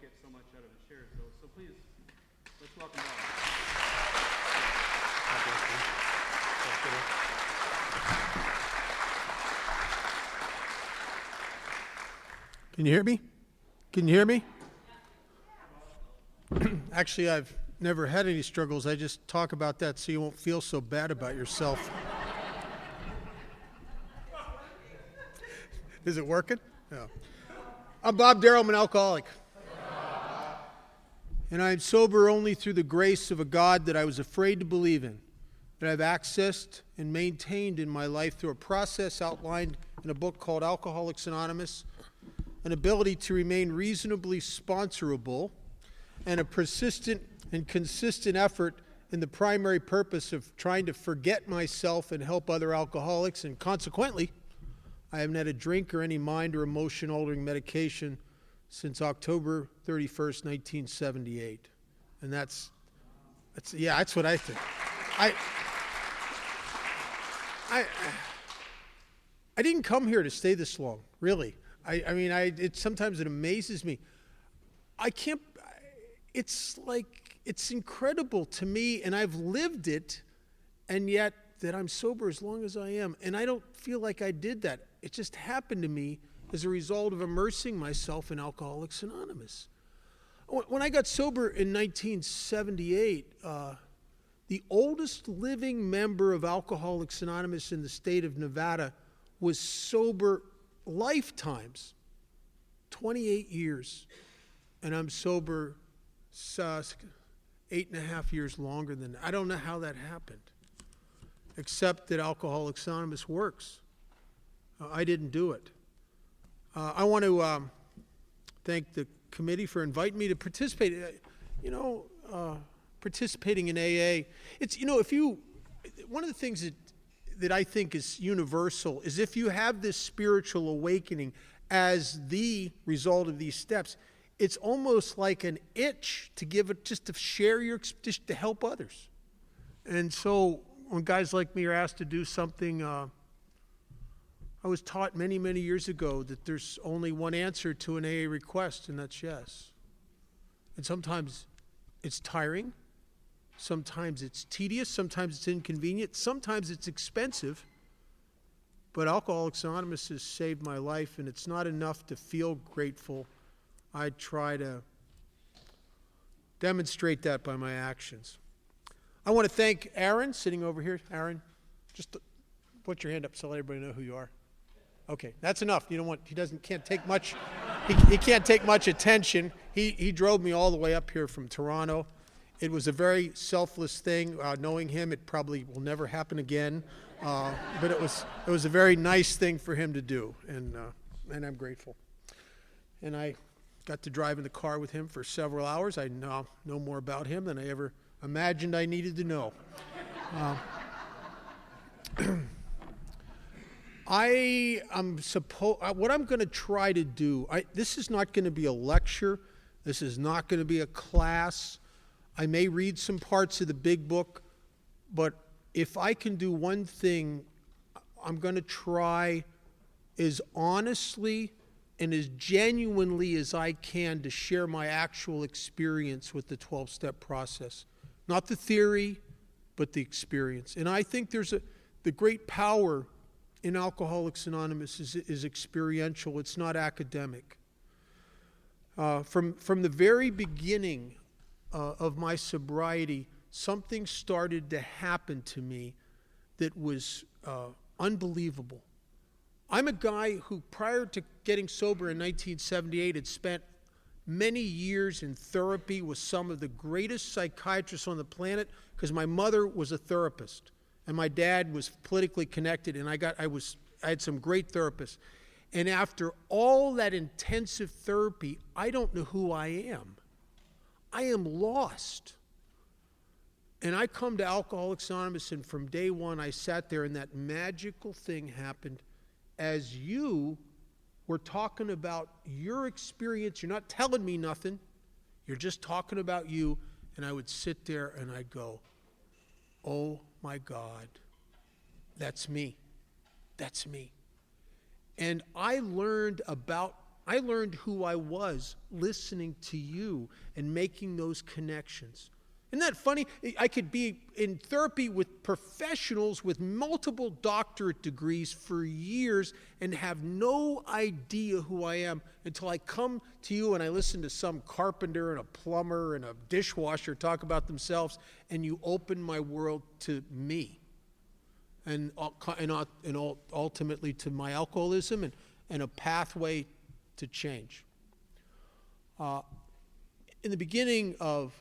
get so much out of his shares. So please, let's welcome Bob. Can you hear me? Can you hear me? Actually, I've never had any struggles. I just talk about that so you won't feel so bad about yourself. Is it working? Yeah. I'm Bob Darrell. I'm an alcoholic. And I'm sober only through the grace of a God that I was afraid to believe in, that I've accessed and maintained in my life through a process outlined in a book called Alcoholics Anonymous, an ability to remain reasonably sponsorable, and a persistent and consistent effort in the primary purpose of trying to forget myself and help other alcoholics, and consequently, I haven't had a drink or any mind or emotion-altering medication since October 31st, 1978. And that's what I think. I didn't come here to stay this long, really. Sometimes it amazes me. It's incredible to me, and I've lived it, and yet that I'm sober as long as I am. And I don't feel like I did that. It just happened to me as a result of immersing myself in Alcoholics Anonymous. When I got sober in 1978, the oldest living member of Alcoholics Anonymous in the state of Nevada was sober lifetimes, 28 years. And I'm sober 8.5 years longer than that. I don't know how that happened, except that Alcoholics Anonymous works. I didn't do it. I want to thank the committee for inviting me to participate. Participating in AA, one of the things that I think is universal is if you have this spiritual awakening as the result of these steps, it's almost like an itch to give it, just to share just to help others. And so when guys like me are asked to do something, I was taught many, many years ago that there's only one answer to an AA request, and that's yes. And sometimes it's tiring, sometimes it's tedious, sometimes it's inconvenient, sometimes it's expensive. But Alcoholics Anonymous has saved my life, and it's not enough to feel grateful. I try to demonstrate that by my actions. I want to thank Aaron, sitting over here. Aaron, just put your hand up so let everybody know who you are. Okay, that's enough. Can't take much. He can't take much attention. He drove me all the way up here from Toronto. It was a very selfless thing. Knowing him, it probably will never happen again. But it was a very nice thing for him to do, and I'm grateful. And I got to drive in the car with him for several hours. I now know more about him than I ever imagined I needed to know. What I'm going to try to do, this is not going to be a lecture. This is not going to be a class. I may read some parts of the big book, but if I can do one thing, I'm going to try as honestly and as genuinely as I can to share my actual experience with the 12-step process. Not the theory, but the experience. And I think the great power in Alcoholics Anonymous is experiential. It's not academic. From the very beginning of my sobriety, something started to happen to me that was unbelievable. I'm a guy who, prior to getting sober in 1978, had spent many years in therapy with some of the greatest psychiatrists on the planet, because my mother was a therapist and my dad was politically connected, and I had some great therapists. And after all that intensive therapy, I don't know who I am. I am lost. And I come to Alcoholics Anonymous, and from day one, I sat there, and that magical thing happened as you were talking about your experience. You're not telling me nothing. You're just talking about you. And I would sit there, and I'd go, oh, my God, that's me. That's me. And I learned about I learned who I was listening to you and making those connections. Isn't that funny? I could be in therapy with professionals with multiple doctorate degrees for years and have no idea who I am until I come to you and I listen to some carpenter and a plumber and a dishwasher talk about themselves, and you open my world to me and ultimately to my alcoholism and a pathway to change. In the beginning of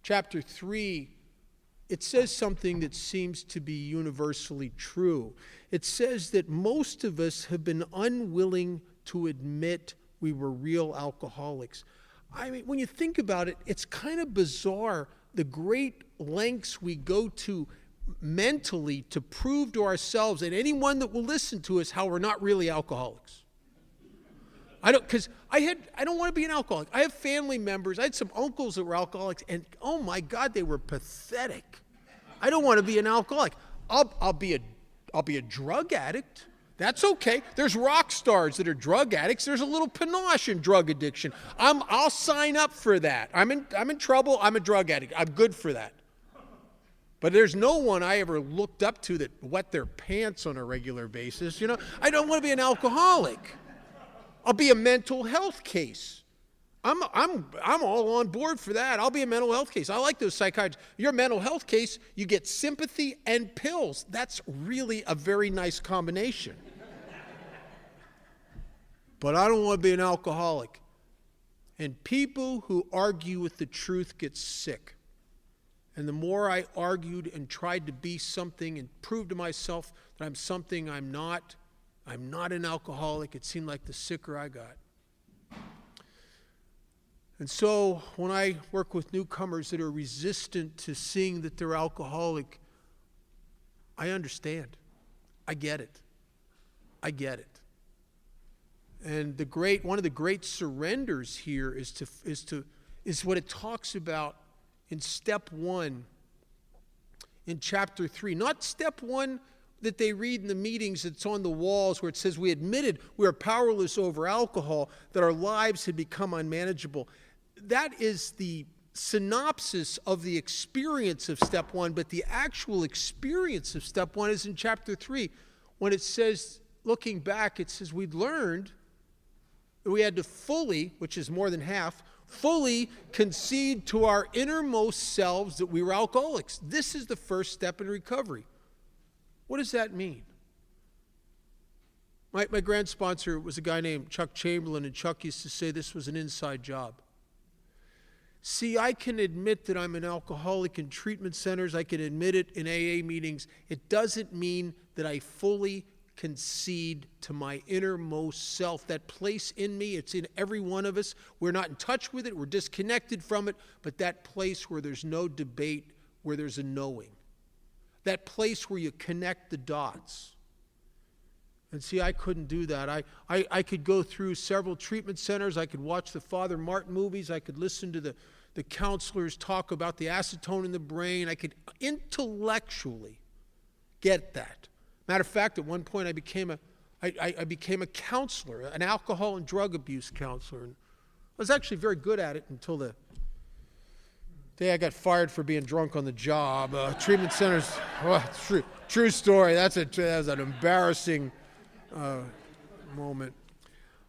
Chapter 3, it says something that seems to be universally true. It says that most of us have been unwilling to admit we were real alcoholics. I mean, when you think about it, it's kind of bizarre the great lengths we go to mentally to prove to ourselves and anyone that will listen to us how we're not really alcoholics. I don't want to be an alcoholic. I have family members. I had some uncles that were alcoholics, and oh my God, they were pathetic. I don't want to be an alcoholic. I'll be a drug addict. That's okay. There's rock stars that are drug addicts. There's a little panache in drug addiction. I'll sign up for that. I'm in trouble. I'm a drug addict. I'm good for that. But there's no one I ever looked up to that wet their pants on a regular basis. You know, I don't want to be an alcoholic. I'll be a mental health case. I'm all on board for that. I'll be a mental health case. I like those psychiatrists. You're a mental health case, you get sympathy and pills. That's really a very nice combination. But I don't want to be an alcoholic. And people who argue with the truth get sick. And the more I argued and tried to be something and prove to myself that I'm something I'm not an alcoholic, it seemed like the sicker I got. And so when I work with newcomers that are resistant to seeing that they're alcoholic, I understand. I get it. And one of the great surrenders here is what it talks about in step 1 in chapter 3. Not step 1 that they read in the meetings that's on the walls where it says we admitted we are powerless over alcohol, that our lives had become unmanageable. That is the synopsis of the experience of step 1, but the actual experience of step 1 is in chapter 3 when it says, looking back, it says we'd learned that we had to fully, which is more than half, fully concede to our innermost selves that we were alcoholics. This is the first step in recovery. What does that mean? My grand sponsor was a guy named Chuck Chamberlain, and Chuck used to say this was an inside job. See, I can admit that I'm an alcoholic in treatment centers. I can admit it in AA meetings. It doesn't mean that I fully concede to my innermost self. That place in me, it's in every one of us. We're not in touch with it. We're disconnected from it. But that place where there's no debate, where there's a knowing. That place where you connect the dots. And see, I couldn't do that. I could go through several treatment centers. I could watch the Father Martin movies. I could listen to the counselors talk about the acetone in the brain. I could intellectually get that. Matter of fact, at one point I became a counselor, an alcohol and drug abuse counselor. And I was actually very good at it until the day I got fired for being drunk on the job. Treatment centers, true story. That was an embarrassing moment.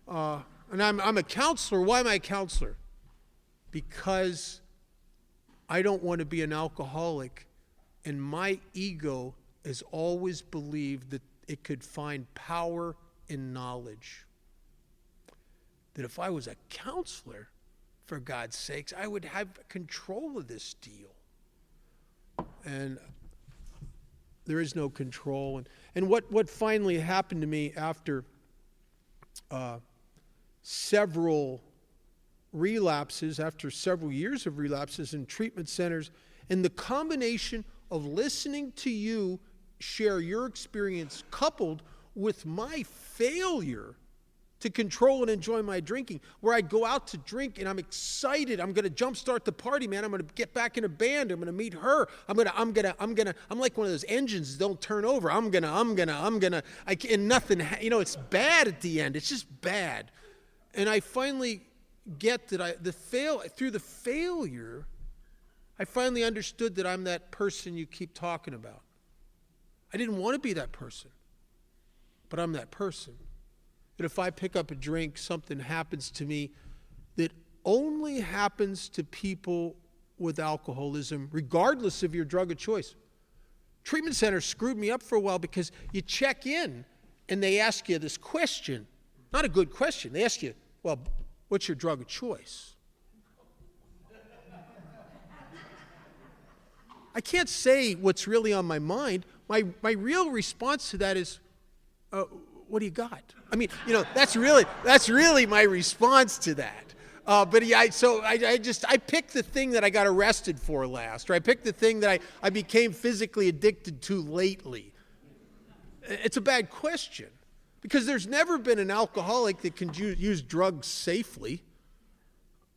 And I'm a counselor. Why am I a counselor? Because I don't want to be an alcoholic, and my ego has always believed that it could find power in knowledge. That if I was a counselor, for God's sakes, I would have control of this deal. And there is no control. And what finally happened to me after several relapses, after several years of relapses in treatment centers, and the combination of listening to you share your experience coupled with my failure to control and enjoy my drinking, where I go out to drink and I'm excited. I'm going to jumpstart the party, man. I'm going to get back in a band. I'm going to meet her. I'm like one of those engines that don't turn over. And nothing, it's bad at the end. It's just bad. And I finally get that through the failure, I finally understood that I'm that person you keep talking about. I didn't want to be that person, but I'm that person. That if I pick up a drink, something happens to me that only happens to people with alcoholism, regardless of your drug of choice. Treatment centers screwed me up for a while because you check in and they ask you this question. Not a good question. They ask you, well, what's your drug of choice? I can't say what's really on my mind. My real response to that is, what do you got? I mean, that's really my response to that. I picked the thing that I got arrested for last, or I picked the thing that I became physically addicted to lately. It's a bad question, because there's never been an alcoholic that can use drugs safely.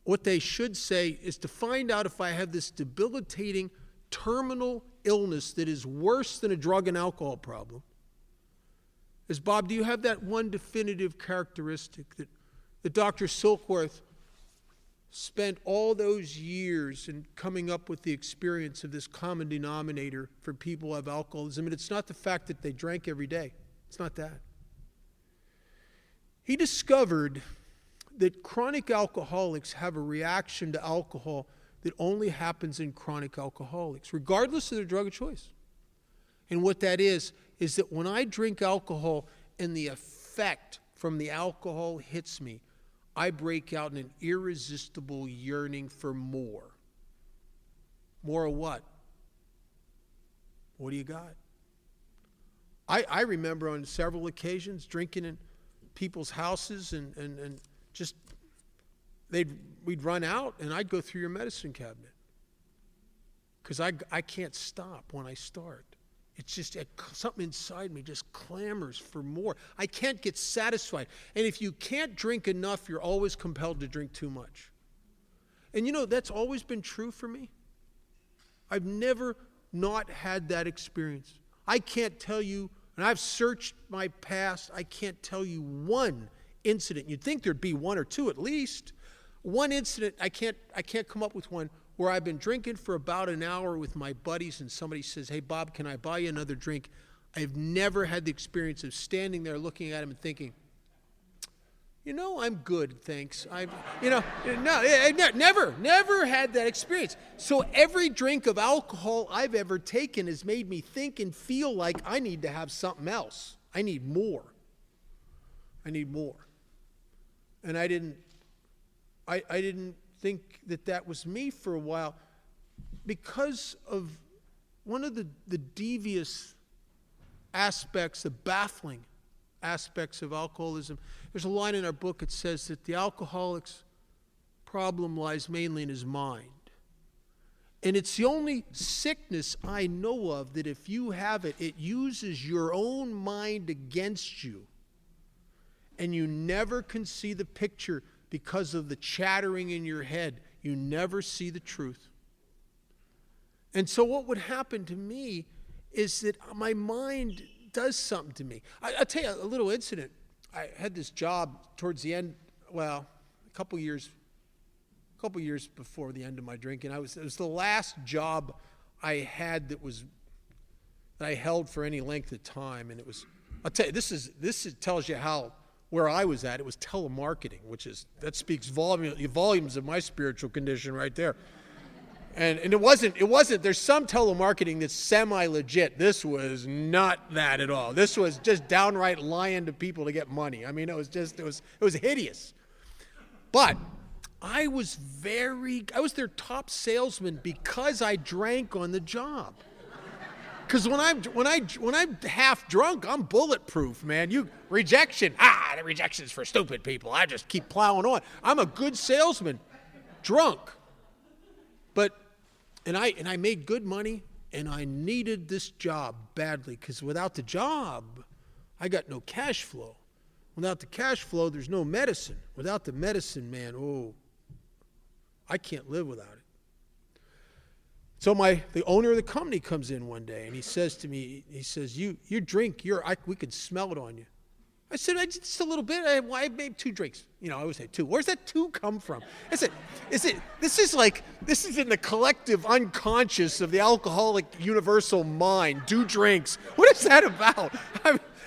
What they should say is to find out if I have this debilitating terminal illness that is worse than a drug and alcohol problem. Bob, do you have that one definitive characteristic that Dr. Silkworth spent all those years in coming up with the experience of this common denominator for people who have alcoholism? And it's not the fact that they drank every day. It's not that. He discovered that chronic alcoholics have a reaction to alcohol that only happens in chronic alcoholics, regardless of their drug of choice. And what that is that when I drink alcohol and the effect from the alcohol hits me, I break out in an irresistible yearning for more. More of what? What do you got? I remember on several occasions drinking in people's houses and just we'd run out and I'd go through your medicine cabinet because I can't stop when I start. It's just something inside me just clamors for more. I can't get satisfied. And if you can't drink enough, you're always compelled to drink too much. And that's always been true for me. I've never not had that experience. I can't tell you, and I've searched my past, I can't tell you one incident. You'd think there'd be one or two at least. One incident, I can't come up with one, where I've been drinking for about an hour with my buddies and somebody says, hey, Bob, can I buy you another drink? I've never had the experience of standing there looking at him and thinking, I'm good, thanks. Never had that experience. So every drink of alcohol I've ever taken has made me think and feel like I need to have something else. I need more. And I didn't think that was me for a while because of one of the devious aspects, the baffling aspects of alcoholism. There's a line in our book that says that the alcoholic's problem lies mainly in his mind. And it's the only sickness I know of that if you have it, it uses your own mind against you. And you never can see the picture because of the chattering in your head. You never see the truth. And so what would happen to me is that my mind does something to me. I'll tell you a little incident. I had this job towards the end, a couple years before the end of my drinking. It was the last job I had that I held for any length of time. And I'll tell you, this tells you where I was at. It was telemarketing, that speaks volumes of my spiritual condition right there. And it wasn't, there's some telemarketing that's semi-legit. This was not that at all. This was just downright lying to people to get money. I mean, it was hideous. But I was their top salesman because I drank on the job. Because when I'm half drunk, I'm bulletproof, man. The rejection's for stupid people. I just keep plowing on. I'm a good salesman, drunk. And I made good money, and I needed this job badly, because without the job, I got no cash flow. Without the cash flow, there's no medicine. Without the medicine, man, oh, I can't live without it. So the owner of the company comes in one day and he says to me, he says, you drink, we can smell it on you. I said, just a little bit. I made 2 drinks. I always say 2. Where's that 2 come from? This is in the collective unconscious of the alcoholic universal mind. 2 drinks. What is that about?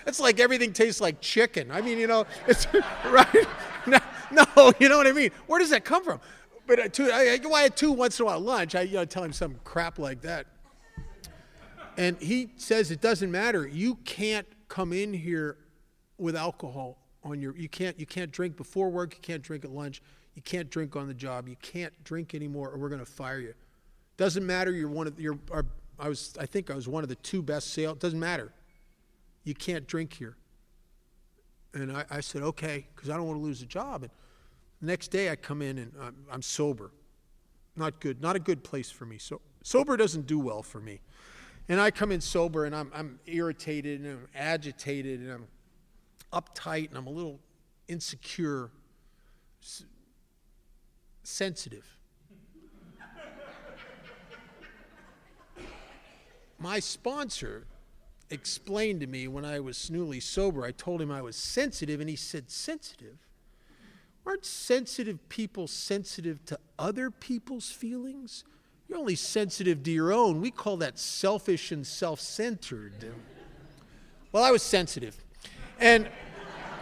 It's like everything tastes like chicken. It's right. No, you know what I mean? Where does that come from? But I had 2 once in a while at lunch. I tell him some crap like that. And he says it doesn't matter. You can't come in here with alcohol on you can't drink before work, you can't drink at lunch, you can't drink on the job, you can't drink anymore or we're going to fire you. Doesn't matter, I think I was one of the 2 best sales. Doesn't matter. You can't drink here. And I said, okay, because I don't want to lose a job. And the next day I come in and I'm sober. Not good, not a good place for me. So sober doesn't do well for me. And I come in sober and I'm irritated and I'm agitated and I'm uptight and I'm a little insecure, sensitive. My sponsor explained to me when I was newly sober, I told him I was sensitive, and he said, sensitive? Aren't sensitive people sensitive to other people's feelings? You're only sensitive to your own. We call that selfish and self-centered. Well, I was sensitive. And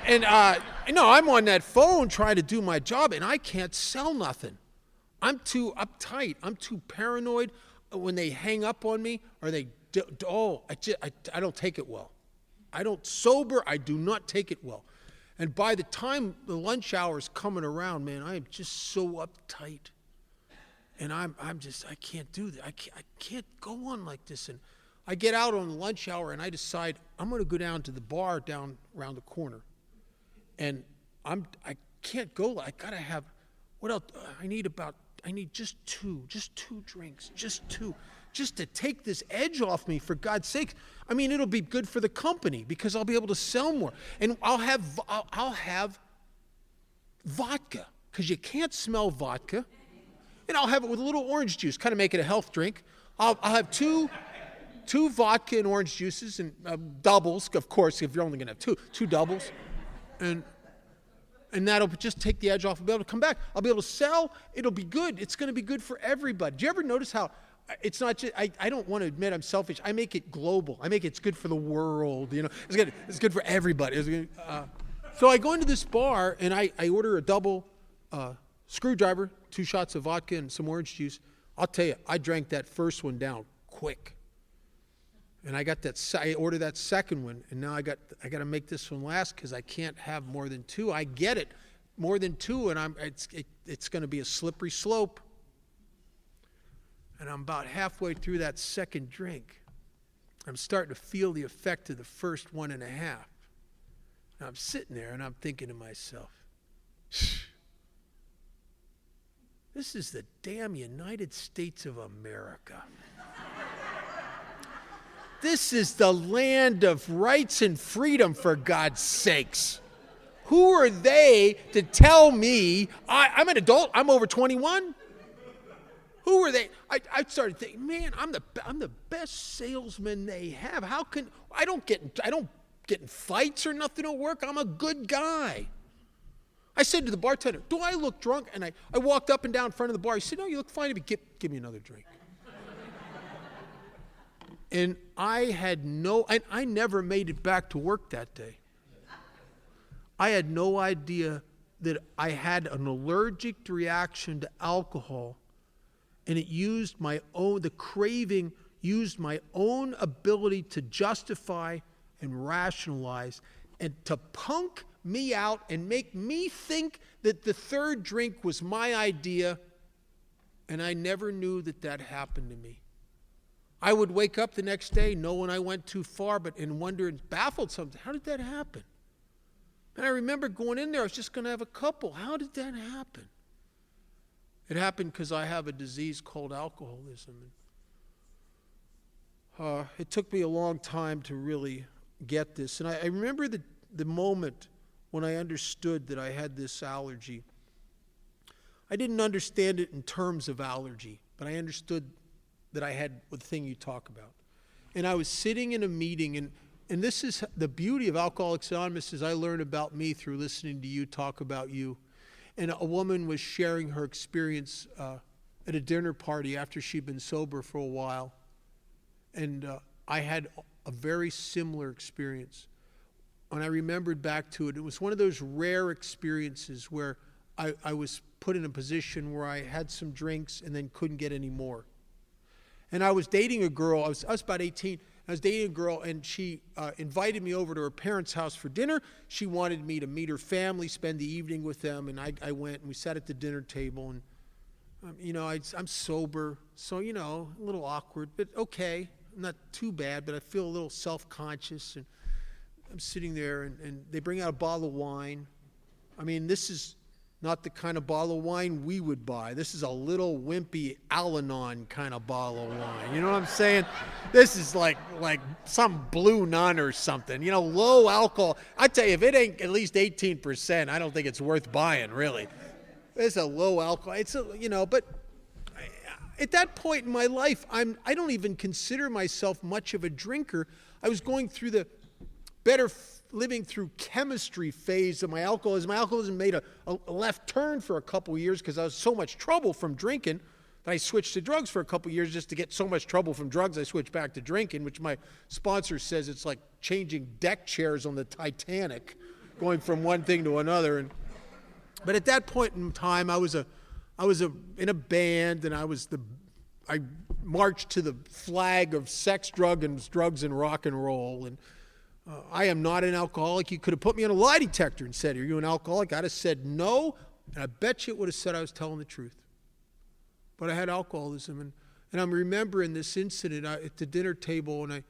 I'm on that phone trying to do my job, and I can't sell nothing. I'm too uptight. I'm too paranoid. When they hang up on me, or I don't take it well. I do not take it well. And by the time the lunch hour is coming around, man, I am just so uptight. And I can't do that. I can't go on like this. And I get out on the lunch hour and I decide I'm going to go down to the bar down around the corner. And I can't go. I got to have, what else? I need just two drinks, just 2. Just to take this edge off me, for God's sake. It'll be good for the company because I'll be able to sell more. And I'll have vodka, because you can't smell vodka. And I'll have it with a little orange juice, kind of make it a health drink. I'll have two vodka and orange juices and doubles, of course, if you're only going to have two doubles. And that'll just take the edge off. I'll be able to come back. I'll be able to sell. It'll be good. It's going to be good for everybody. Do you ever notice how it's not just, I don't want to admit I'm selfish. I make it global. it's good for the world. It's good for everybody. So I go into this bar and I order a double screwdriver, 2 shots of vodka and some orange juice. I'll tell you, I drank that first one down quick. And I ordered that second one, and now I got to make this one last because I can't have more than 2. I get it, more than 2, and it's going to be a slippery slope. And I'm about halfway through that second drink. I'm starting to feel the effect of the first 1.5. And I'm sitting there and I'm thinking to myself, this is the damn United States of America. This is the land of rights and freedom, for God's sakes. Who are they to tell me I'm an adult, I'm over 21? Who are they? I started thinking, man, I'm the best salesman they have. How can I don't get in fights or nothing at work. I'm a good guy. I said to the bartender, do I look drunk? And I walked up and down in front of the bar. He said, no, you look fine. Give me another drink. And I never made it back to work that day. I had no idea that I had an allergic reaction to alcohol, and the craving used my own ability to justify and rationalize and to punk me out and make me think that the third drink was my idea, and I never knew that happened to me. I would wake up the next day knowing I went too far, and wonder and baffled something. How did that happen? And I remember going in there, I was just going to have a couple. How did that happen? It happened because I have a disease called alcoholism. It took me a long time to really get this. And I remember the moment when I understood that I had this allergy. I didn't understand it in terms of allergy, but I understood that I had the thing you talk about. And I was sitting in a meeting, and this is the beauty of Alcoholics Anonymous, is I learned about me through listening to you talk about you. And a woman was sharing her experience at a dinner party after she'd been sober for a while. And I had a very similar experience. When I remembered back to it, it was one of those rare experiences where I was put in a position where I had some drinks and then couldn't get any more. And I was dating a girl, I was about 18, I was dating a girl, and she invited me over to her parents' house for dinner. She wanted me to meet her family, spend the evening with them, and I went, and we sat at the dinner table, and I'm sober, so, a little awkward, but okay, not too bad, but I feel a little self-conscious, and I'm sitting there, and they bring out a bottle of wine. I mean, this is not the kind of bottle of wine we would buy. This is a little wimpy Al-Anon kind of bottle of wine. You know what I'm saying? This is like some Blue Nun or something. Low alcohol. I tell you, if it ain't at least 18%, I don't think it's worth buying, really. It's a low alcohol. But at that point in my life, I don't even consider myself much of a drinker. I was going through the living through chemistry phase of my alcoholism. My alcoholism made a left turn for a couple of years because I was so much trouble from drinking that I switched to drugs for a couple of years just to get so much trouble from drugs. I switched back to drinking, which my sponsor says it's like changing deck chairs on the Titanic, going from one thing to another. But at that point in time, I was in a band, and I marched to the flag of sex, drugs, and rock and roll. And I am not an alcoholic. You could have put me on a lie detector and said, "Are you an alcoholic?" I'd have said no, and I bet you it would have said I was telling the truth. But I had alcoholism, and I'm remembering this incident at the dinner table, and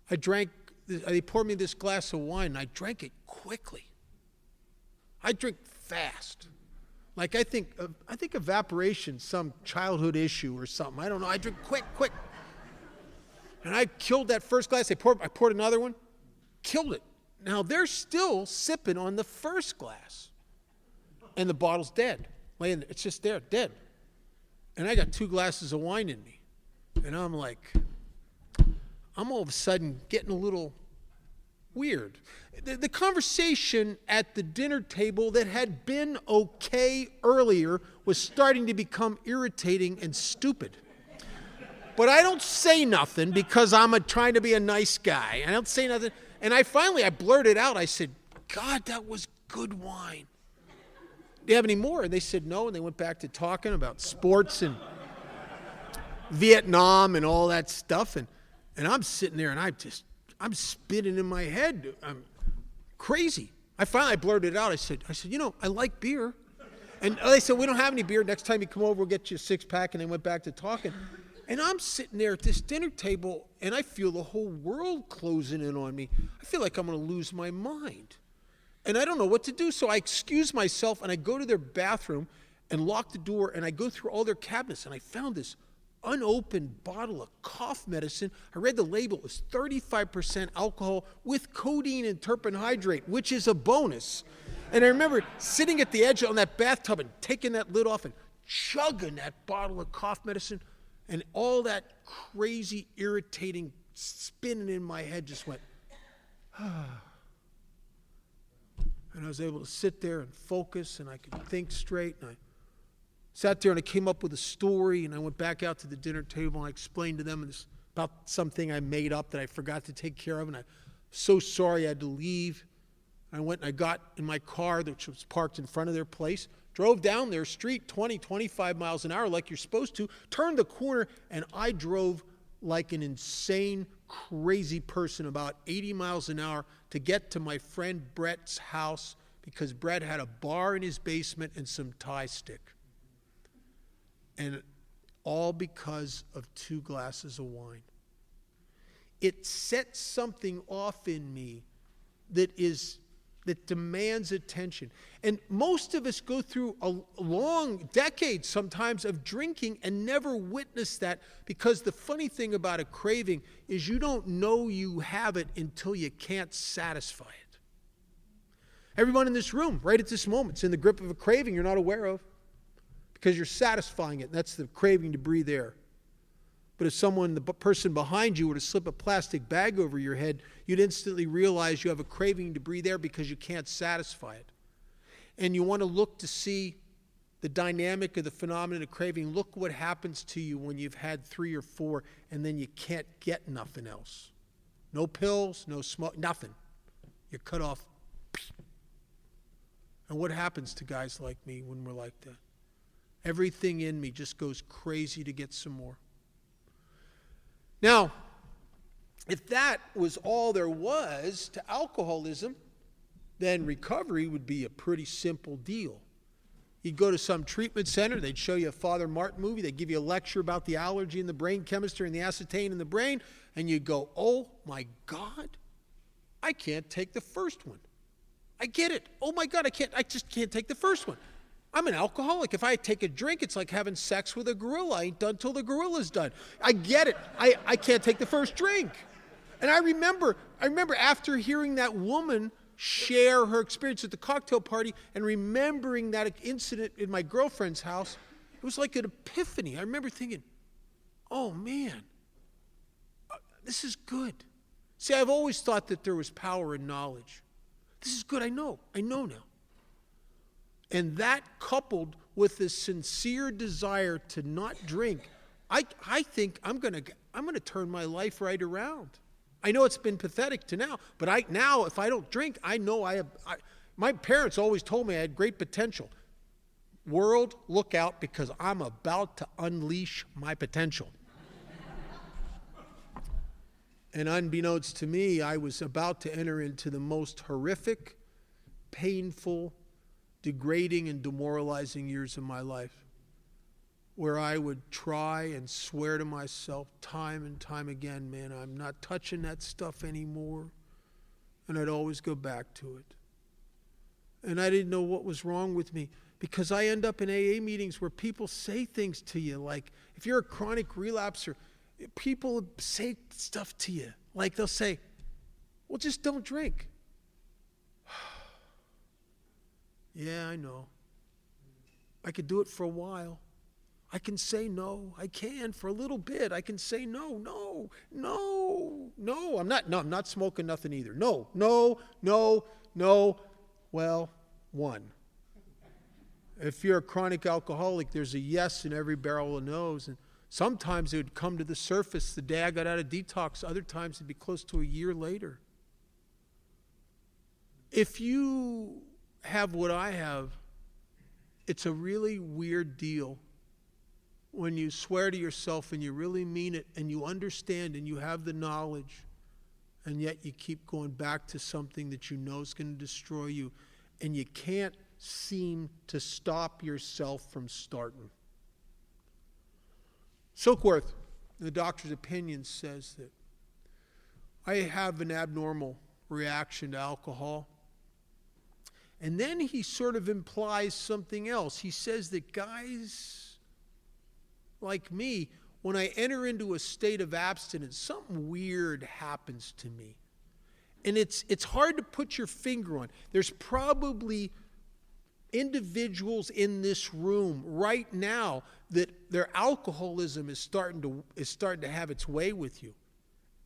I drank. They poured me this glass of wine, and I drank it quickly. I drink fast. Like I think evaporation, some childhood issue or something. I don't know. I drink quick. And I killed that first glass. I poured another one. Killed it. Now they're still sipping on the first glass, and the bottle's dead. It's just there, dead. And I got 2 glasses of wine in me, and I'm all of a sudden getting a little weird. The conversation at the dinner table that had been okay earlier was starting to become irritating and stupid. But I don't say nothing because I'm trying to be a nice guy. I don't say nothing. And I blurted out, I said, "God, that was good wine. Do you have any more?" And they said no, and they went back to talking about sports and Vietnam and all that stuff. And I'm sitting there, and I'm spinning in my head. I'm crazy. I blurted out, I said, I like beer. And they said, "We don't have any beer. Next time you come over, we'll get you a 6-pack. And they went back to talking. And I'm sitting there at this dinner table, and I feel the whole world closing in on me. I feel like I'm going to lose my mind. And I don't know what to do, so I excuse myself, and I go to their bathroom and lock the door, and I go through all their cabinets, and I found this unopened bottle of cough medicine. I read the label. It was 35% alcohol with codeine and terpenhydrate, which is a bonus. And I remember sitting at the edge on that bathtub and taking that lid off and chugging that bottle of cough medicine. And all that crazy, irritating spinning in my head just went, ah. And I was able to sit there and focus, and I could think straight. And I sat there, and I came up with a story, and I went back out to the dinner table, and I explained to them about something I made up that I forgot to take care of, and I'm so sorry I had to leave. I went and I got in my car, which was parked in front of their place, drove down their street 20, 25 miles an hour like you're supposed to, turned the corner, and I drove like an insane, crazy person about 80 miles an hour to get to my friend Brett's house because Brett had a bar in his basement and some Thai stick. And all because of 2 glasses of wine. It set something off in me that demands attention. And most of us go through a long decade sometimes of drinking and never witness that, because the funny thing about a craving is you don't know you have it until you can't satisfy it. Everyone in this room, right at this moment, is in the grip of a craving you're not aware of because you're satisfying it. And that's the craving to breathe air. But if the person behind you were to slip a plastic bag over your head, you'd instantly realize you have a craving to breathe air because you can't satisfy it. And you want to look to see the dynamic of the phenomenon of craving. Look what happens to you when you've had 3 or 4 and then you can't get nothing else. No pills, no smoke, nothing. You're cut off. And what happens to guys like me when we're like that? Everything in me just goes crazy to get some more. Now, if that was all there was to alcoholism, then recovery would be a pretty simple deal. You'd go to some treatment center, they'd show you a Father Martin movie, they'd give you a lecture about the allergy in the brain chemistry and the acetane in the brain, and you'd go, oh my God, I can't take the first one. I get it. Oh my God, I just can't take the first one. I'm an alcoholic. If I take a drink, it's like having sex with a gorilla. I ain't done till the gorilla's done. I get it. I can't take the first drink. And I remember after hearing that woman share her experience at the cocktail party and remembering that incident in my girlfriend's house, it was like an epiphany. I remember thinking, oh man, this is good. See, I've always thought that there was power in knowledge. This is good. I know now. And that coupled with this sincere desire to not drink, I think I'm going to turn my life right around. I know it's been pathetic to now, but now if I don't drink, I know my parents always told me I had great potential. World, look out because I'm about to unleash my potential. And unbeknownst to me, I was about to enter into the most horrific, painful, degrading and demoralizing years of my life, where I would try and swear to myself time and time again, man, I'm not touching that stuff anymore. And I'd always go back to it. And I didn't know what was wrong with me because I end up in AA meetings where people say things to you like, if you're a chronic relapser, people say stuff to you. Like they'll say, well, just don't drink. Yeah, I know. I could do it for a while. I can say no. I can for a little bit. I can say no. I'm not smoking nothing either. No. Well, one. If you're a chronic alcoholic, there's a yes in every barrel of no's. And sometimes it would come to the surface the day I got out of detox. Other times it'd be close to a year later. If you have what I have, it's a really weird deal when you swear to yourself and you really mean it and you understand and you have the knowledge and yet you keep going back to something that you know is going to destroy you and you can't seem to stop yourself from starting. Silkworth, in the doctor's opinion, says that I have an abnormal reaction to alcohol. And then he sort of implies something else. He says that guys like me, when I enter into a state of abstinence, something weird happens to me. And it's hard to put your finger on. There's probably individuals in this room right now that their alcoholism is starting to have its way with you.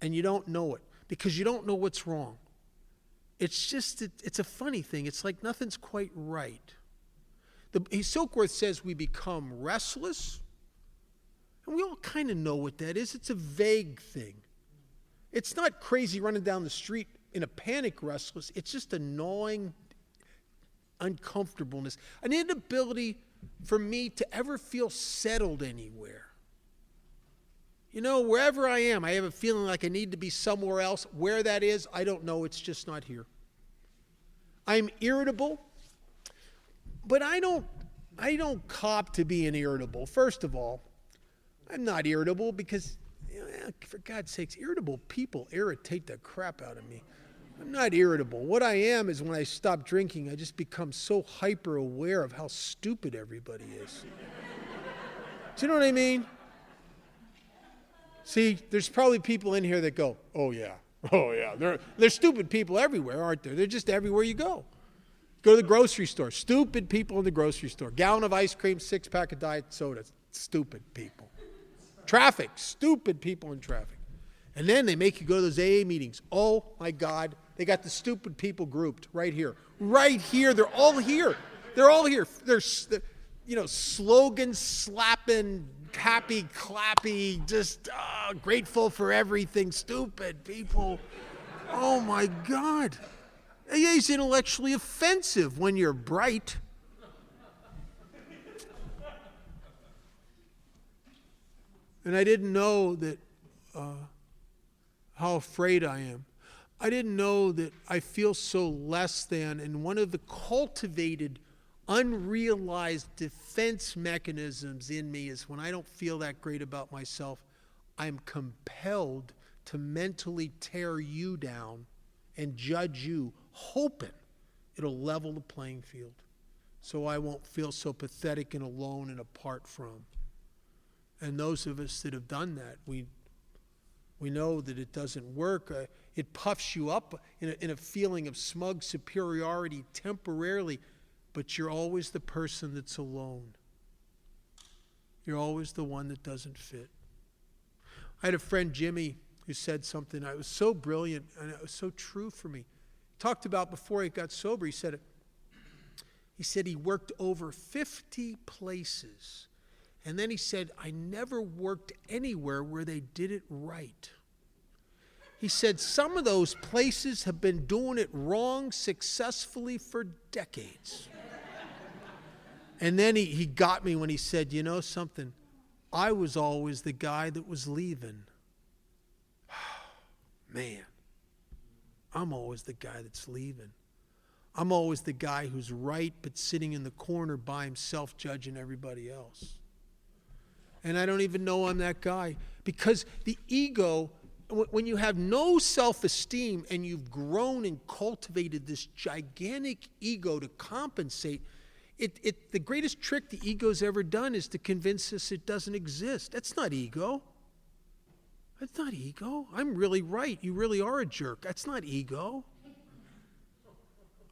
And you don't know it because you don't know what's wrong. It's a funny thing. It's like nothing's quite right. Silkworth says we become restless. And we all kind of know what that is. It's a vague thing. It's not crazy running down the street in a panic restless. It's just a gnawing uncomfortableness. An inability for me to ever feel settled anywhere. You know, wherever I am, I have a feeling like I need to be somewhere else. Where that is, I don't know. It's just not here. I'm irritable, but I don't cop to being irritable. First of all, I'm not irritable because, for God's sakes, irritable people irritate the crap out of me. I'm not irritable. What I am is when I stop drinking, I just become so hyper aware of how stupid everybody is. Do you know what I mean? See, there's probably people in here that go, oh yeah. There's stupid people everywhere, aren't there? They're just everywhere you go. Go to the grocery store. Stupid people in the grocery store. Gallon of ice cream, 6-pack of diet soda. Stupid people. Traffic. Stupid people in traffic. And then they make you go to those AA meetings. Oh, my God. They got the stupid people grouped right here. Right here. They're all here. They're all here. They're slogan slapping, happy, clappy, just grateful for everything. Stupid people. Oh, my God. AA is intellectually offensive when you're bright. And I didn't know that how afraid I am. I didn't know that I feel so less than, and one of the cultivated, unrealized defense mechanisms in me is when I don't feel that great about myself, I'm compelled to mentally tear you down and judge you, hoping it'll level the playing field so I won't feel so pathetic and alone and apart from. And those of us that have done that, we know that it doesn't work. It puffs you up in a feeling of smug superiority temporarily, but you're always the person that's alone. You're always the one that doesn't fit. I had a friend, Jimmy, who said something that was so brilliant and it was so true for me. He talked about before he got sober, he said he worked over 50 places. And then he said, I never worked anywhere where they did it right. He said, some of those places have been doing it wrong successfully for decades. And then he got me when he said, you know something? I was always the guy that was leaving. Man, I'm always the guy that's leaving. I'm always the guy who's right but sitting in the corner by himself judging everybody else. And I don't even know I'm that guy. Because the ego, when you have no self-esteem and you've grown and cultivated this gigantic ego to compensate, the greatest trick the ego's ever done is to convince us it doesn't exist. That's not ego. That's not ego. I'm really right. You really are a jerk. That's not ego.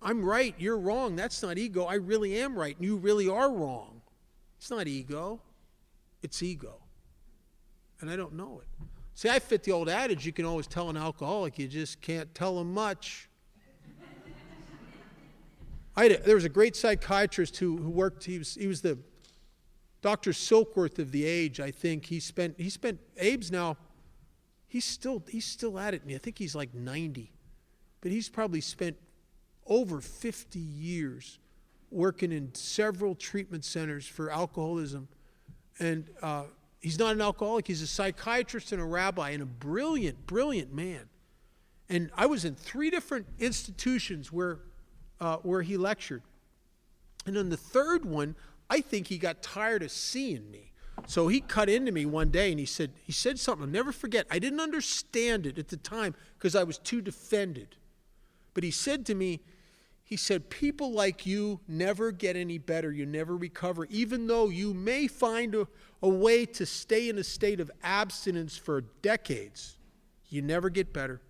I'm right. You're wrong. That's not ego. I really am right. And you really are wrong. It's not ego. It's ego. And I don't know it. See, I fit the old adage, you can always tell an alcoholic, you just can't tell him much. There was a great psychiatrist who worked, he was the Dr. Silkworth of the age, I think. He spent Abe's now, he's still at it, and I think he's like 90. But he's probably spent over 50 years working in several treatment centers for alcoholism. And he's not an alcoholic. He's a psychiatrist and a rabbi and a brilliant, brilliant man. And I was in 3 different institutions where he lectured. And on the third one, I think he got tired of seeing me. So he cut into me one day and he said something I'll never forget. I didn't understand it at the time because I was too defended. But he said to me, he said, people like you never get any better. You never recover. Even though you may find a way to stay in a state of abstinence for decades, you never get better.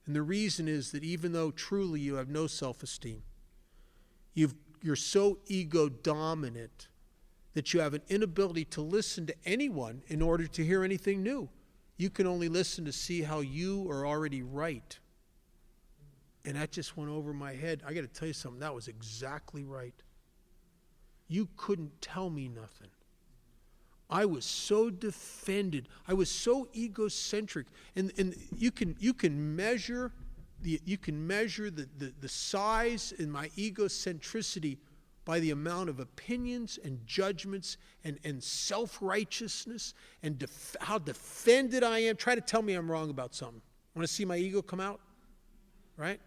And the reason is that even though truly you have no self-esteem, you're so ego-dominant that you have an inability to listen to anyone in order to hear anything new. You can only listen to see how you are already right. And that just went over my head. I got to tell you something. That was exactly right. You couldn't tell me nothing. I was so defended. I was so egocentric. And you can measure the size in my egocentricity by the amount of opinions and judgments and self-righteousness and how defended I am. Try to tell me I'm wrong about something. Want to see my ego come out? Right?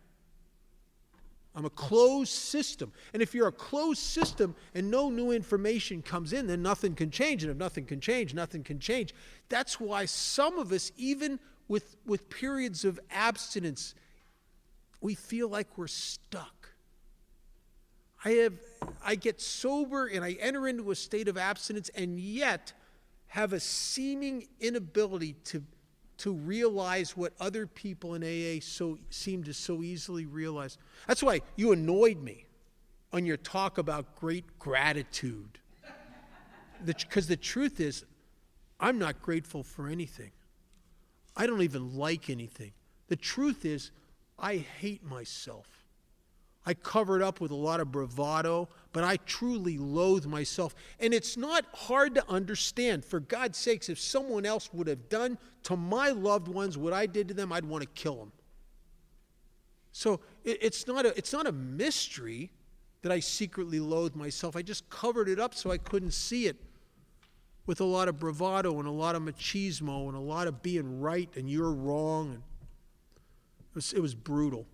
I'm a closed system. And if you're a closed system and no new information comes in, then nothing can change. And if nothing can change, nothing can change. That's why some of us, even with periods of abstinence, we feel like we're stuck. I get sober and I enter into a state of abstinence and yet have a seeming inability to realize what other people in AA seem to so easily realize. That's why you annoyed me. on your talk about great gratitude. Because the truth is, I'm not grateful for anything. I don't even like anything. The truth is, I hate myself. I cover it up with a lot of bravado, but I truly loathe myself. And it's not hard to understand. For God's sakes, if someone else would have done to my loved ones what I did to them, I'd want to kill them. So it's not a mystery that I secretly loathe myself. I just covered it up so I couldn't see it, with a lot of bravado and a lot of machismo and a lot of being right and you're wrong. And it was brutal.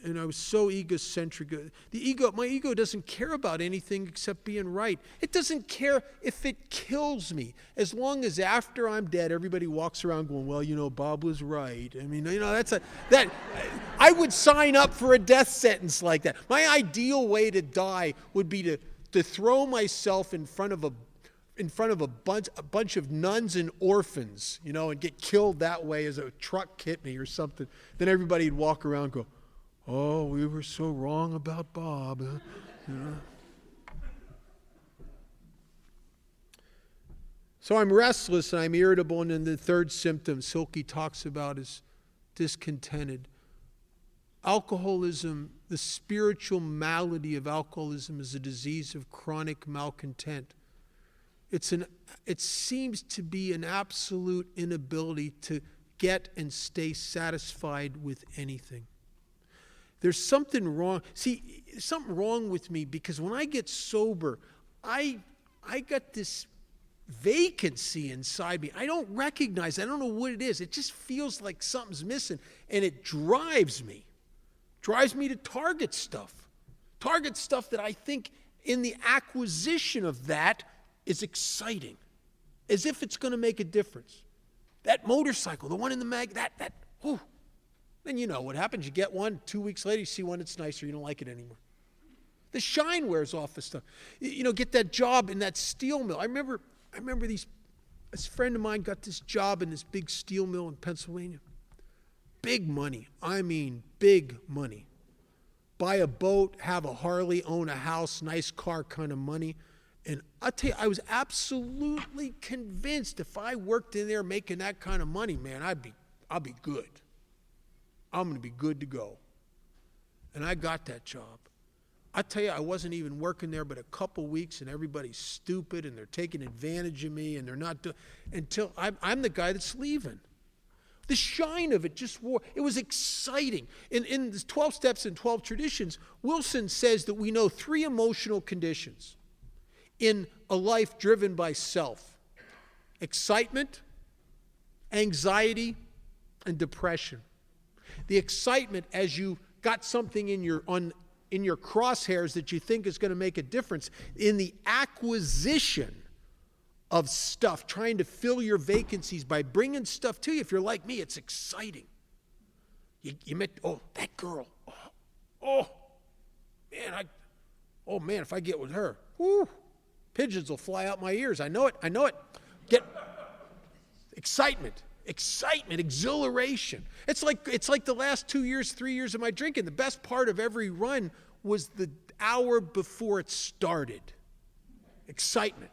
And I was so egocentric. My ego doesn't care about anything except being right. It doesn't care if it kills me. As long as after I'm dead, everybody walks around going, well, Bob was right. I mean, I would sign up for a death sentence like that. My ideal way to die would be to throw myself in front of a bunch of nuns and orphans, and get killed that way as a truck hit me or something. Then everybody'd walk around and go, oh, we were so wrong about Bob. So I'm restless and I'm irritable, and then the third symptom Silke talks about is discontented. Alcoholism, the spiritual malady of alcoholism, is a disease of chronic malcontent. It seems to be an absolute inability to get and stay satisfied with anything. There's something wrong. See, something wrong with me, because when I get sober, I got this vacancy inside me. I don't recognize it. I don't know what it is. It just feels like something's missing, and it drives me to target stuff that I think in the acquisition of that is exciting, as if it's going to make a difference. That motorcycle, the one in the mag, whew. Then you know what happens. You get one, 2 weeks later, you see one that's nicer, you don't like it anymore. The shine wears off the stuff. Get that job in that steel mill. I remember this friend of mine got this job in this big steel mill in Pennsylvania. Big money. I mean, big money. Buy a boat, have a Harley, own a house, nice car kind of money. And I'll tell you, I was absolutely convinced if I worked in there making that kind of money, man, I'll be good. I'm going to be good to go. And I got that job. I tell you, I wasn't even working there but a couple weeks, and everybody's stupid, and they're taking advantage of me, and they're not doing, until I'm the guy that's leaving. The shine of it just wore. It was exciting. In the 12 Steps and 12 Traditions, Wilson says that we know 3 emotional conditions in a life driven by self: excitement, anxiety, and depression. The excitement, as you got something in your crosshairs that you think is going to make a difference, in the acquisition of stuff, trying to fill your vacancies by bringing stuff to you. If you're like me, it's exciting. You met, that girl. Man, if I get with her, whoo, pigeons will fly out my ears. I know it. Get excitement, exhilaration. It's like the last 2 years, 3 years of my drinking. The best part of every run was the hour before it started. Excitement.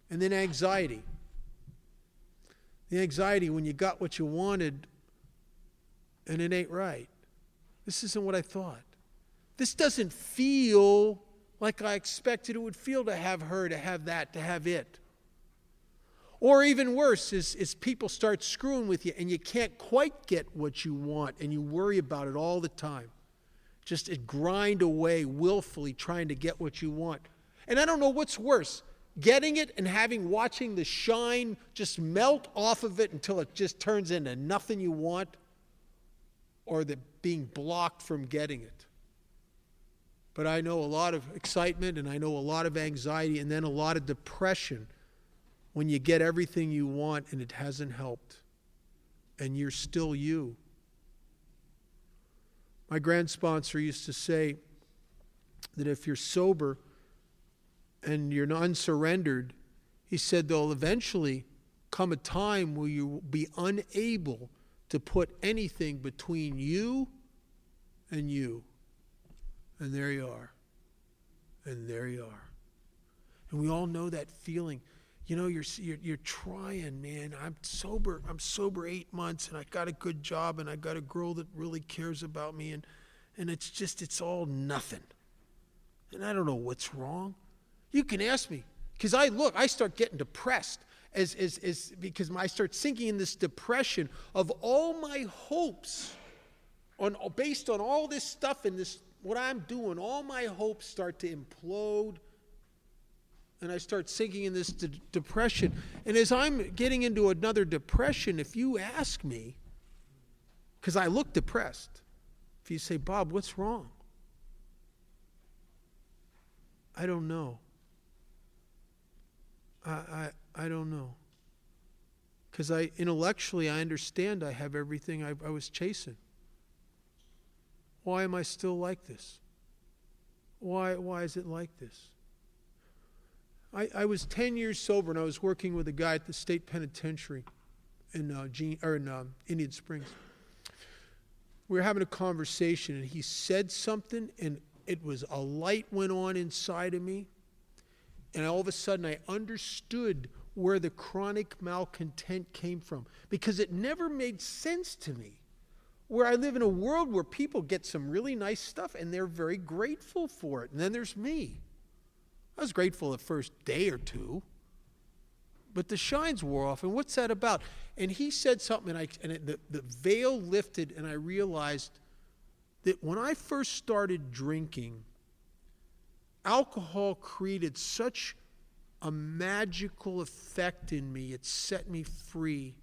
And then anxiety. The anxiety when you got what you wanted and it ain't right. This isn't what I thought. This doesn't feel like I expected it would feel, to have her, to have that, to have it. Or even worse is people start screwing with you and you can't quite get what you want and you worry about it all the time. Just grind away willfully trying to get what you want. And I don't know what's worse, getting it and watching the shine just melt off of it until it just turns into nothing you want, or the being blocked from getting it. But I know a lot of excitement, and I know a lot of anxiety, and then a lot of depression when you get everything you want and it hasn't helped, and you're still you. My grand sponsor used to say that if you're sober and you're unsurrendered, he said there'll eventually come a time where you will be unable to put anything between you and you. And there you are. And there you are. And we all know that feeling. You know, you're trying, man. I'm sober 8 months, and I got a good job, and I got a girl that really cares about me, and it's all nothing. And I don't know what's wrong. You can ask me, because I start getting depressed because I start sinking in this depression of all my hopes based on all this stuff and this what I'm doing. All my hopes start to implode, and I start sinking in this depression. And as I'm getting into another depression, if you ask me, because I look depressed, if you say, Bob, what's wrong? I don't know. I don't know. Because intellectually I understand I have everything I was chasing. Why am I still like this? Why is it like this? I was 10 years sober, and I was working with a guy at the state penitentiary in Indian Springs. We were having a conversation, and he said something, and it was a light went on inside of me, and all of a sudden I understood where the chronic malcontent came from, because it never made sense to me. Where I live in a world where people get some really nice stuff, and they're very grateful for it. And then there's me. I was grateful the first day or two, but the shines wore off. And what's that about? And he said something, and the veil lifted, and I realized that when I first started drinking, alcohol created such a magical effect in me. It set me free.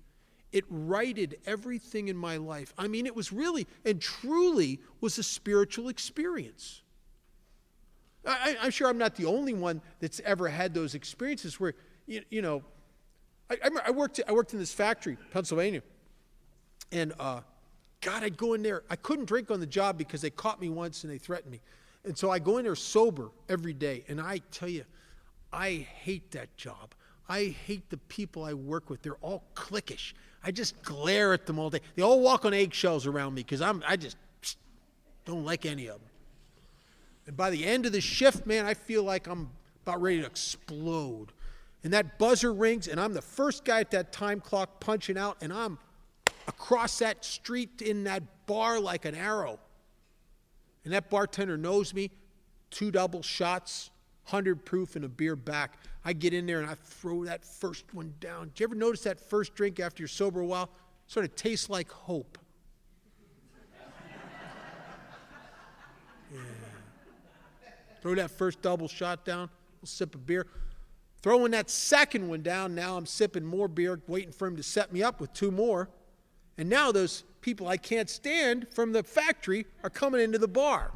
It righted everything in my life. I mean, it was really and truly was a spiritual experience. I'm sure I'm not the only one that's ever had those experiences where, I worked in this factory, Pennsylvania, and God, I'd go in there. I couldn't drink on the job because they caught me once and they threatened me. And so I go in there sober every day, and I tell you, I hate that job. I hate the people I work with. They're all cliquish. I just glare at them all day. They all walk on eggshells around me because I just don't like any of them. And by the end of the shift, man, I feel like I'm about ready to explode. And that buzzer rings, and I'm the first guy at that time clock punching out, and I'm across that street in that bar like an arrow. And that bartender knows me, 2 double shots, 100 proof, and a beer back. I get in there and I throw that first one down. Did you ever notice that first drink after you're sober a while? Sort of tastes like hope. Yeah. Throw that first double shot down, a sip of beer. Throwing that second one down, now I'm sipping more beer, waiting for him to set me up with 2 more. And now those people I can't stand from the factory are coming into the bar.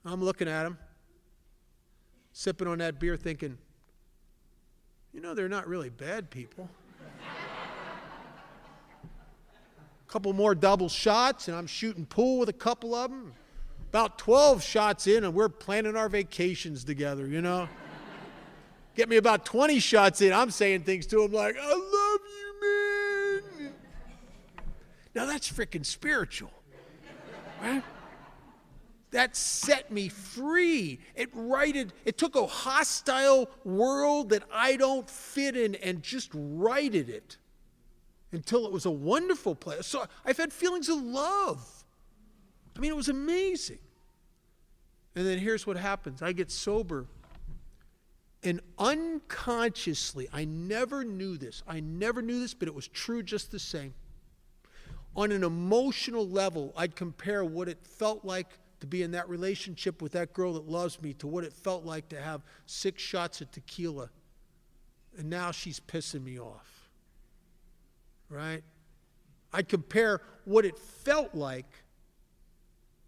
I'm looking at them, sipping on that beer, thinking, they're not really bad people. A couple more double shots, and I'm shooting pool with a couple of them. About 12 shots in, and we're planning our vacations together, Get me about 20 shots in, I'm saying things to them like, I love you, man. Now that's freaking spiritual, right? That set me free. It took a hostile world that I don't fit in and just righted it until it was a wonderful place. So I've had feelings of love. I mean, it was amazing. And then here's what happens. I get sober. And unconsciously, I never knew this, but it was true just the same. On an emotional level, I'd compare what it felt like to be in that relationship with that girl that loves me to what it felt like to have 6 shots of tequila. And now she's pissing me off. Right? I'd compare what it felt like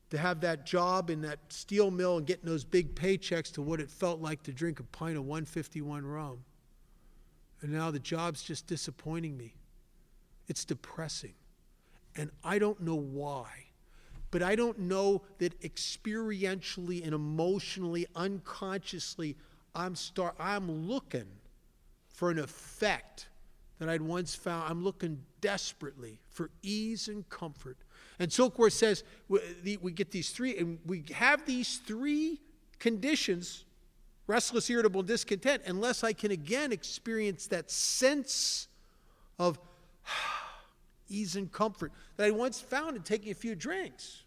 to have that job in that steel mill and getting those big paychecks to what it felt like to drink a pint of 151 rum. And now the job's just disappointing me. It's depressing. And I don't know why. But I don't know that experientially and emotionally, unconsciously, I'm looking for an effect that I'd once found. I'm looking desperately for ease and comfort. And Silkworth says we get these three, and we have these three conditions: restless, irritable, discontent, unless I can again experience that sense of ease and comfort that I once found in taking a few drinks.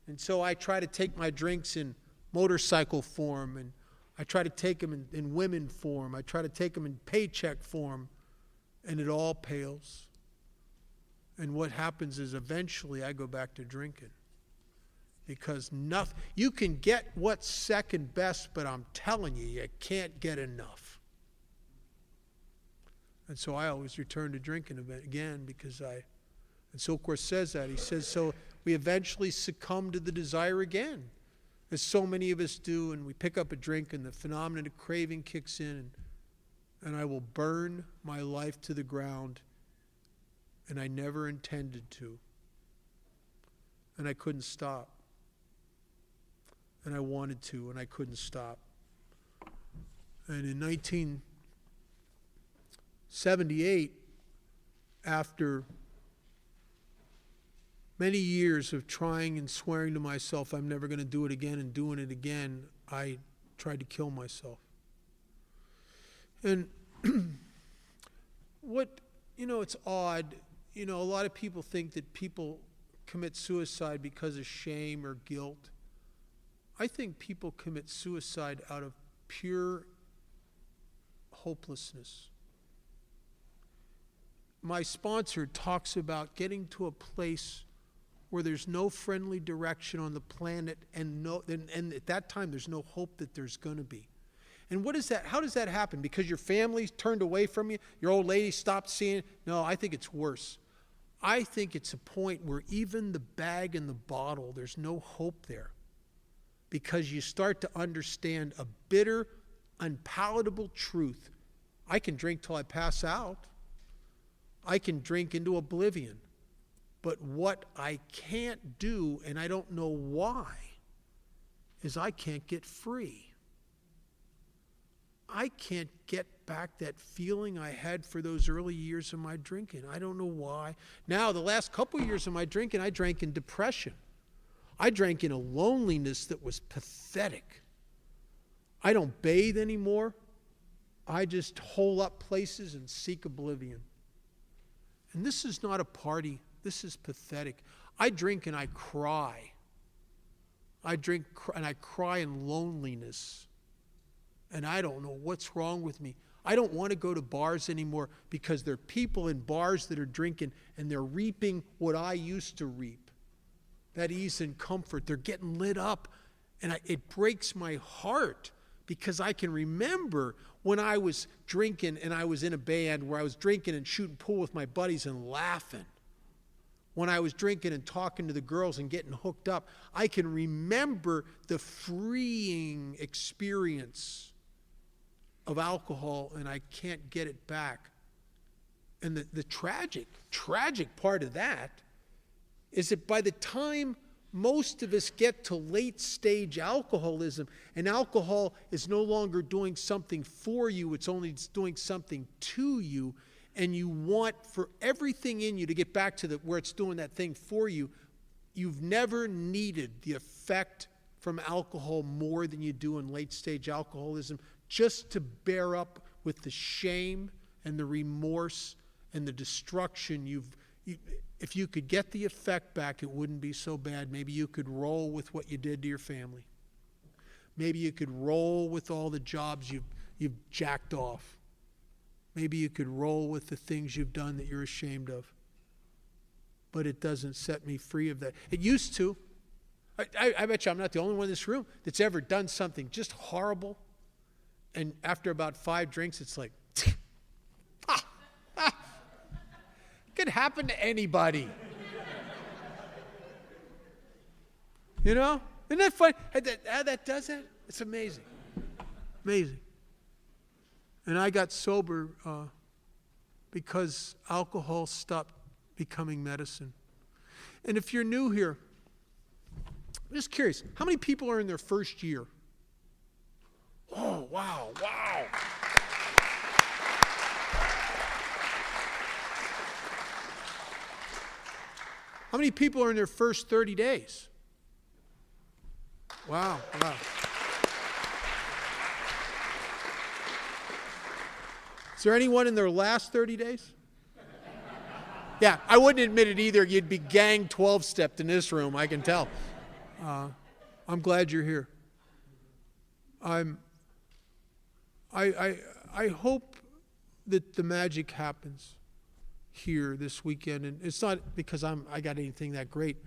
And so I try to take my drinks in motorcycle form, and I try to take them in women form. I try to take them in paycheck form, and it all pales. And what happens is eventually I go back to drinking. Because you can get what's second best, but I'm telling you, you can't get enough. And so I always return to drinking again because and Silkworth says that. He says, so we eventually succumb to the desire again, as so many of us do, and we pick up a drink and the phenomenon of craving kicks in, and I will burn my life to the ground, and I never intended to. And I couldn't stop. And I wanted to, and I couldn't stop. And in 1978, after many years of trying and swearing to myself I'm never going to do it again and doing it again, I tried to kill myself. And it's odd. A lot of people think that people commit suicide because of shame or guilt. I think people commit suicide out of pure hopelessness. My sponsor talks about getting to a place where there's no friendly direction on the planet, and at that time there's no hope that there's going to be. And what is that? How does that happen? Because your family turned away from you? Your old lady stopped seeing it? No, I think it's worse. I think it's a point where even the bag and the bottle, there's no hope there. Because you start to understand a bitter, unpalatable truth. I can drink till I pass out. I can drink into oblivion. But what I can't do, and I don't know why, is I can't get free. I can't get back that feeling I had for those early years of my drinking. I don't know why. Now, the last couple of years of my drinking, I drank in depression. I drank in a loneliness that was pathetic. I don't bathe anymore. I just hole up places and seek oblivion. And this is not a party. This is pathetic. I drink and I cry. I drink and I cry in loneliness. And I don't know what's wrong with me. I don't want to go to bars anymore because there are people in bars that are drinking and they're reaping what I used to reap. That ease and comfort. They're getting lit up. And it breaks my heart because I can remember when I was drinking and I was in a band where I was drinking and shooting pool with my buddies and laughing. When I was drinking and talking to the girls and getting hooked up, I can remember the freeing experience of alcohol, and I can't get it back. And the tragic part of that is that by the time most of us get to late stage alcoholism, and alcohol is no longer doing something for you, it's only doing something to you, and you want for everything in you to get back to where it's doing that thing for you, you've never needed the effect from alcohol more than you do in late stage alcoholism, just to bear up with the shame and the remorse and the destruction. If you could get the effect back, it wouldn't be so bad. Maybe you could roll with what you did to your family. Maybe you could roll with all the jobs you've jacked off. Maybe you could roll with the things you've done that you're ashamed of. But it doesn't set me free of that. It used to. I bet you I'm not the only one in this room that's ever done something just horrible. And after about 5 drinks, it's like, it could happen to anybody. You know? Isn't that funny? How that does that? It's amazing. Amazing. And I got sober because alcohol stopped becoming medicine. And if you're new here, I'm just curious, how many people are in their first year? Oh, wow. How many people are in their first 30 days? Wow. Is there anyone in their last 30 days? Yeah, I wouldn't admit it either. You'd be gang 12-stepped in this room, I can tell. I'm glad you're here. I hope that the magic happens here this weekend. And it's not because I got anything that great.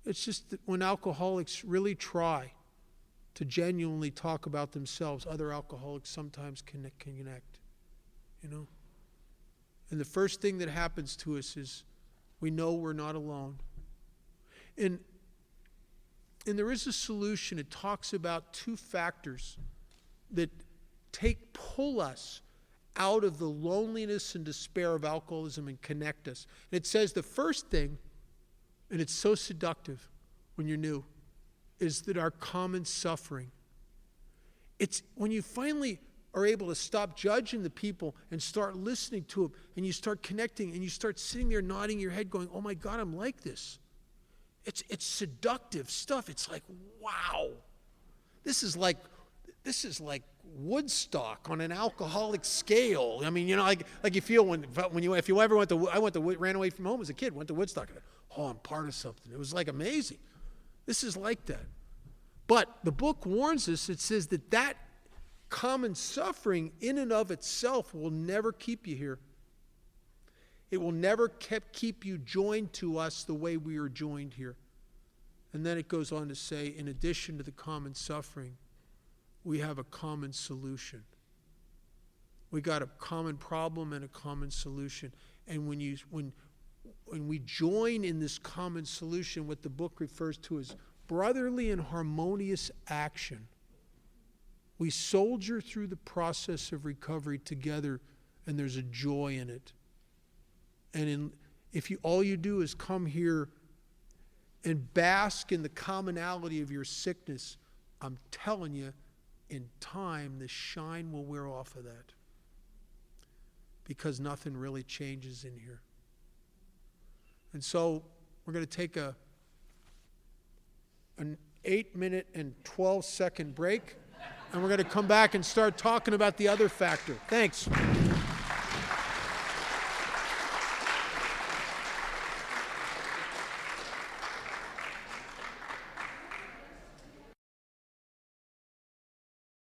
It's just that when alcoholics really try to genuinely talk about themselves, other alcoholics sometimes can connect, you know. And the first thing that happens to us is we know we're not alone. And there is a solution. It talks about two factors that pull us out of the loneliness and despair of alcoholism and connect us. And it says the first thing, and it's so seductive when you're new, is that our common suffering. It's when you finally are able to stop judging the people and start listening to them, and you start connecting, and you start sitting there nodding your head going, oh my God, I'm like this. It's seductive stuff. It's like, wow. This is like Woodstock on an alcoholic scale. I mean, you know, like you feel if you ever ran away from home as a kid, went to Woodstock. Oh, I'm part of something. It was like amazing. This is like that. But the book warns us. It says that common suffering in and of itself will never keep you here. It will never keep you joined to us the way we are joined here. And then it goes on to say, in addition to the common suffering, we have a common solution. We got a common problem and a common solution. And when we join in this common solution, what the book refers to as brotherly and harmonious action, we soldier through the process of recovery together, and there's a joy in it. And if all you do is come here and bask in the commonality of your sickness, I'm telling you, in time, the shine will wear off of that. Because nothing really changes in here. And so we're going to take an 8-minute and 12-second break, and we're going to come back and start talking about the other factor. Thanks.